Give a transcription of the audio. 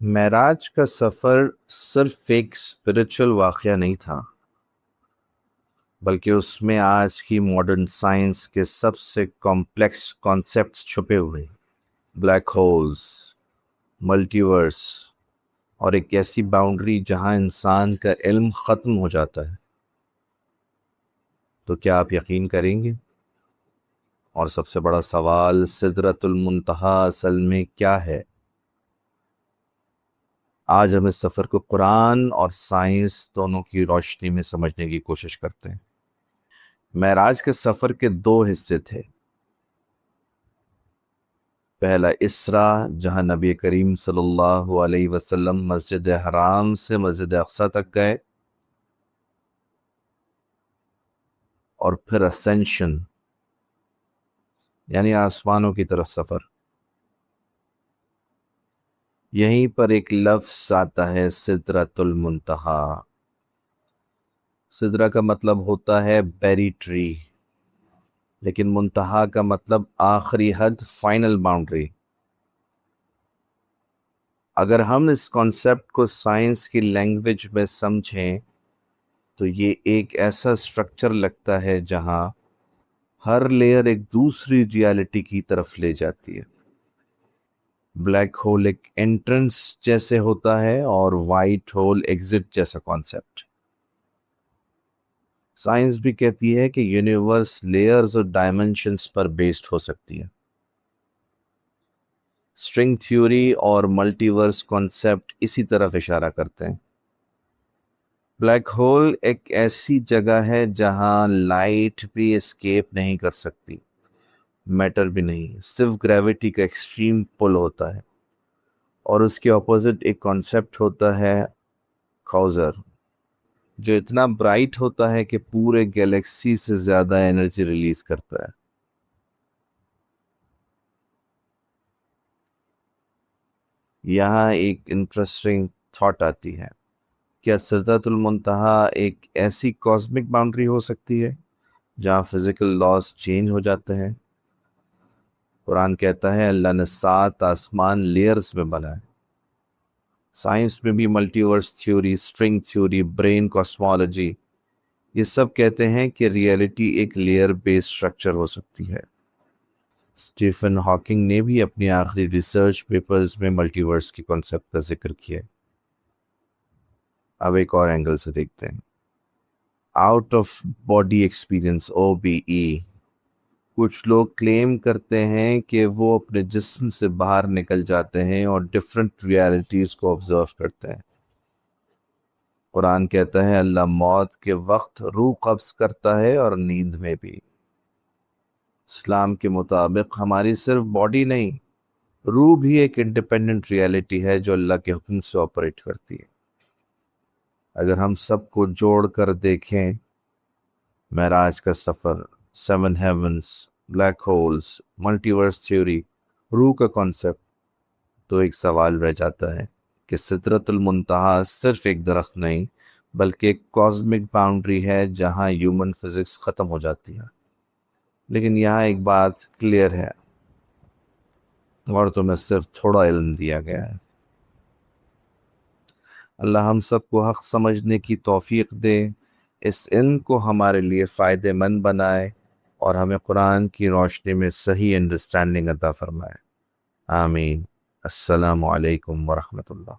معراج کا سفر صرف ایک اسپرچل واقعہ نہیں تھا، بلکہ اس میں آج کی ماڈرن سائنس کے سب سے کمپلیکس کانسیپٹس چھپے ہوئے، بلیک ہولز، ملٹی ورس، اور ایک ایسی باؤنڈری جہاں انسان کا علم ختم ہو جاتا ہے۔ تو کیا آپ یقین کریں گے؟ اور سب سے بڑا سوال، سدرۃ المنتہا اصل میں کیا ہے؟ آج ہم اس سفر کو قرآن اور سائنس دونوں کی روشنی میں سمجھنے کی کوشش کرتے ہیں۔ معراج کے سفر کے دو حصے تھے۔ پہلا اسراء، جہاں نبی کریم صلی اللہ علیہ وسلم مسجد حرام سے مسجد اقصی تک گئے، اور پھر اسینشن، یعنی آسمانوں کی طرف سفر۔ یہیں پر ایک لفظ آتا ہے، سدرۃ المنتہا۔ سدرہ کا مطلب ہوتا ہے بیری ٹری، لیکن منتہا کا مطلب آخری حد، فائنل باؤنڈری۔ اگر ہم اس کانسیپٹ کو سائنس کی لینگویج میں سمجھیں تو یہ ایک ایسا سٹرکچر لگتا ہے جہاں ہر لیئر ایک دوسری ریالٹی کی طرف لے جاتی ہے۔ بلیک ہول ایک انٹرنس جیسے ہوتا ہے اور وائٹ ہول ایگزٹ جیسا کانسیپٹ۔ سائنس بھی کہتی ہے کہ یونیورس لیئرز اور ڈائمنشنز پر بیسڈ ہو سکتی ہے۔ اسٹرنگ تھیوری اور ملٹی ورس کانسیپٹ اسی طرف اشارہ کرتے ہیں۔ بلیک ہول ایک ایسی جگہ ہے جہاں لائٹ بھی اسکیپ نہیں کر سکتی، میٹر بھی نہیں، صرف گریوٹی کا ایکسٹریم پل ہوتا ہے۔ اور اس کے اپوزٹ ایک کانسیپٹ ہوتا ہے، کوزر، جو اتنا برائٹ ہوتا ہے کہ پورے گیلیکسی سے زیادہ انرجی ریلیز کرتا ہے۔ یہاں ایک انٹرسٹنگ تھاٹ آتی ہے، کیا سدرۃ المنتہا ایک ایسی کاسمک باؤنڈری ہو سکتی ہے جہاں فزیکل لاز چینج ہو جاتے ہیں؟ قرآن کہتا ہے اللہ نے 7 آسمان لیئرز میں بنائے۔ سائنس میں بھی multiverse theory, string theory, brane cosmology, یہ سب کہتے ہیں کہ ریئلٹی ایک لیئر بیس سٹرکچر ہو سکتی ہے۔ اسٹیفن ہاکنگ نے بھی اپنی آخری ریسرچ پیپرز میں ملٹی ورس کی کانسیپٹ کا ذکر کیا ہے۔ اب ایک اور اینگل سے دیکھتے ہیں، out of body experience, OBE۔ کچھ لوگ کلیم کرتے ہیں کہ وہ اپنے جسم سے باہر نکل جاتے ہیں اور ڈفرینٹ ریالٹیز کو آبزرو کرتے ہیں۔ قرآن کہتا ہے اللہ موت کے وقت روح قبض کرتا ہے اور نیند میں بھی۔ اسلام کے مطابق ہماری صرف باڈی نہیں، روح بھی ایک انڈیپینڈنٹ ریالٹی ہے جو اللہ کے حکم سے آپریٹ کرتی ہے۔ اگر ہم سب کو جوڑ کر دیکھیں، معراج کا سفر، 7 ہیونز، بلیک ہولز، ملٹی ورس تھیوری، روح کا کانسیپٹ، تو ایک سوال رہ جاتا ہے کہ سدرۃ المنتہا صرف ایک درخت نہیں، بلکہ ایک کاسمک باؤنڈری ہے جہاں ہیومن فزکس ختم ہو جاتی ہے۔ لیکن یہاں ایک بات کلیئر ہے، اور تمہیں صرف تھوڑا علم دیا گیا ہے۔ اللہ ہم سب کو حق سمجھنے کی توفیق دے، اس علم کو ہمارے لیے فائدہ مند بنائے، اور ہمیں قرآن کی روشنی میں صحیح انڈرسٹینڈنگ عطا فرمائے۔ آمین۔ السلام علیکم ورحمۃ اللہ۔